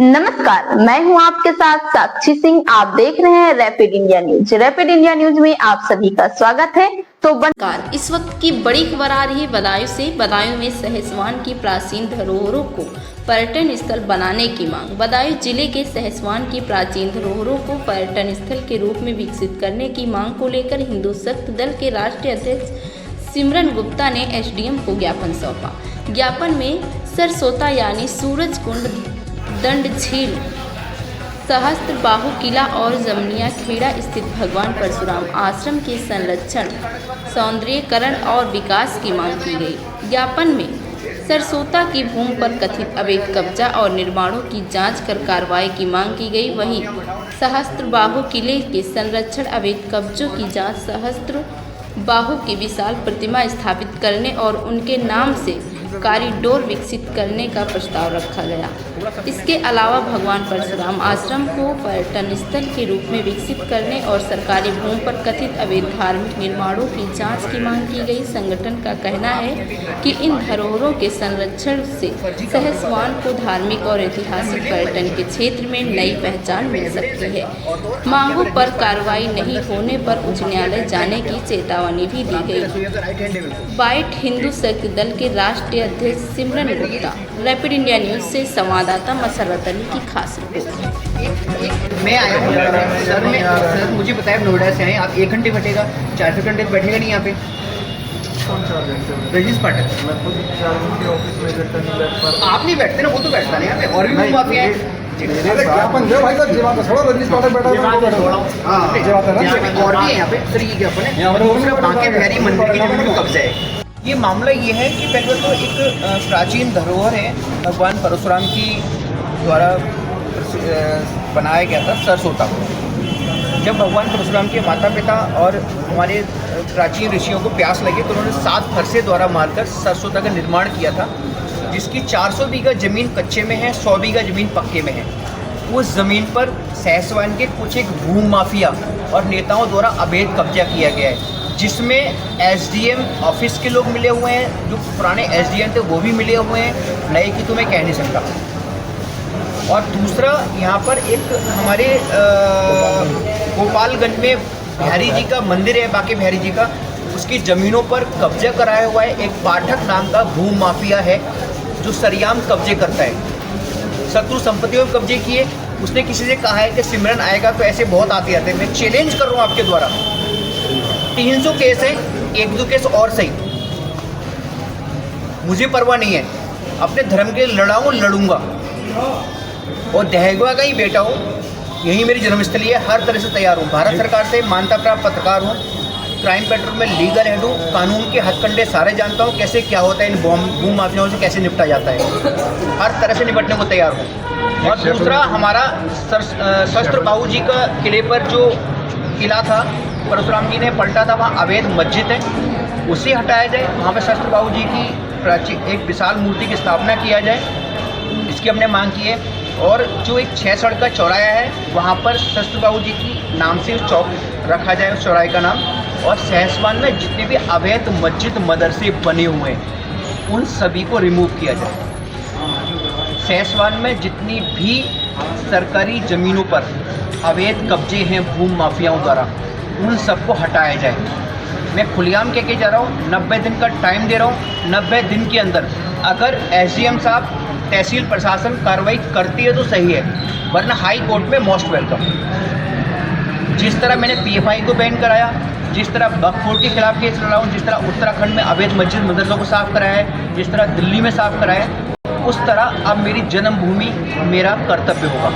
नमस्कार, मैं हूं आपके साथ साक्षी सिंह। आप देख रहे हैं rapid India news. Rapid India news में आप सभी का स्वागत है। इस वक्त की बड़ी खबर आ रही है बदायूं से। बदायूं में सहसवान की प्राचीन धरोहरों को पर्यटन स्थल बनाने की मांग। बदायूं जिले के सहसवान की प्राचीन धरोहरों को पर्यटन स्थल के रूप में विकसित करने की मांग को लेकर हिंदू शक्ति दल के राष्ट्रीय अध्यक्ष सिमरन गुप्ता ने एसडीएम को ज्ञापन सौंपा। ज्ञापन में सरसोता यानी सूरज कुंड, दंड झील, सहस्त्र बाहु किला और जमनिया खेड़ा स्थित भगवान परशुराम आश्रम के संरक्षण, सौंदर्यीकरण और विकास की मांग की गई। ज्ञापन में सरसोता की भूमि पर कथित अवैध कब्जा और निर्माणों की जांच कर कार्रवाई की मांग की गई। वहीं सहस्त्र बाहु किले के संरक्षण, अवैध कब्जों की जांच, सहस्त्र बाहु की विशाल प्रतिमा स्थापित करने और उनके नाम से कॉरिडोर विकसित करने का प्रस्ताव रखा गया। इसके अलावा भगवान परशुराम आश्रम को पर्यटन स्थल के रूप में विकसित करने और सरकारी भूमि पर कथित अवैध धार्मिक निर्माणों की जांच की मांग की गई। संगठन का कहना है कि इन धरोहरों के संरक्षण से सहसवान को धार्मिक और ऐतिहासिक पर्यटन के क्षेत्र में नई पहचान मिल सकती है। मांगों पर कार्रवाई नहीं होने पर उच्च न्यायालय जाने की चेतावनी भी दी गई। बाइट हिंदू शक्ति दल के राष्ट्रीय अध्यक्ष सिमरन गुप्ता। रैपिड इंडिया न्यूज से संवाददाता मसरत अली की खास रिपोर्ट। मैं आया हूँ सर, मुझे बताया नोएडा से आए आप। 1 घंटे बैठेगा, 4 घंटे बैठेगा नहीं यहाँ पे। रजिस पाठक मैं खुद 4 घंटे ऑफिस में बैठता नहीं बैठ पा। आप नहीं बैठते ना, वो तो बैठता नहीं यहाँ पे। और भी माफिया है। ज्ञापन दो भाई साहब, जीवात छोड़ो, रजिस पाठक बैठा है। और भी है यहाँ पे सर, ये ज्ञापन है। और दूसरा बांके बिहारी मंदिर की जमीन को कब्जा है। ये मामला ये है कि पहले तो एक प्राचीन धरोहर है, भगवान परशुराम की द्वारा बनाया गया था सरसोता को। जब भगवान परशुराम के माता पिता और हमारे प्राचीन ऋषियों को प्यास लगी तो उन्होंने 7 फरसे द्वारा मारकर सरसोता का निर्माण किया था, जिसकी 400 बीघा ज़मीन कच्चे में है, 100 बीघा ज़मीन पक्के में है। उस ज़मीन पर सहसवान के कुछ एक भूमि माफिया और नेताओं द्वारा अवैध कब्जा किया गया है, जिसमें एसडीएम ऑफिस के लोग मिले हुए हैं। जो पुराने एसडीएम थे वो भी मिले हुए हैं, नए की तो मैं कह नहीं सकता। और दूसरा यहाँ पर एक हमारे गोपालगंज में बिहारी जी का मंदिर है, बांके बिहारी जी का, उसकी ज़मीनों पर कब्जा कराया हुआ है। एक पाठक नाम का भूमि माफिया है जो सरेआम कब्जे करता है, शत्रु संपत्तियों में कब्जे किए। उसने किसी से कहा है कि सिमरन आएगा तो ऐसे बहुत आते आते हैं। मैं चैलेंज कर रहा हूँ आपके द्वारा, 300 केस है, 1-2 केस और सही, मुझे परवाह नहीं है। अपने धर्म के लिए लड़ूंगा और दहेगा का ही बेटा हूँ, यही मेरी जन्मस्थली है। हर तरह से तैयार हूँ, भारत सरकार से मान्यता प्राप्त पत्रकार हूँ, क्राइम पेट्रोल में लीगल हेड हूँ, कानून के हथकंडे सारे जानता हूँ, कैसे क्या होता है, इन भूमि माफियाओं से कैसे निपटा जाता है। हर तरह से निपटने को तैयार हूँ। और दूसरा हमारा सहस्त्र बाहु जी का किले पर जो किला था, परशुराम जी ने पलटा था, वहाँ अवैध मस्जिद है, उसे हटाया जाए। वहाँ पर सहस्त्र बाहु जी की प्राचीन एक विशाल मूर्ति की स्थापना किया जाए, इसकी हमने मांग की है। और जो एक 6 सड़क का चौराहा है, वहाँ पर सहस्त्र बाहु जी की नाम से चौक रखा जाए, उस चौराहे का नाम। और सहसवान में जितने भी अवैध मस्जिद मदरसे बने हुए हैं, उन सभी को रिमूव किया जाए। सहसवान में जितनी भी सरकारी ज़मीनों पर अवैध कब्जे हैं भूमि माफियाओं द्वारा, उन सबको हटाया जाए। मैं खुलेआम कह के जा रहा हूँ, 90 दिन का टाइम दे रहा हूँ। 90 दिन के अंदर अगर एसडीएम साहब, तहसील प्रशासन कार्रवाई करती है तो सही है, वरना हाई कोर्ट में मोस्ट वेलकम। जिस तरह मैंने पीएफआई को बैन कराया, जिस तरह वक्फ के खिलाफ केस लड़ा हूँ, जिस तरह उत्तराखंड में अवैध मस्जिद मदरसों को साफ कराया है, जिस तरह दिल्ली में साफ कराया है, उस तरह अब मेरी जन्मभूमि मेरा कर्तव्य होगा।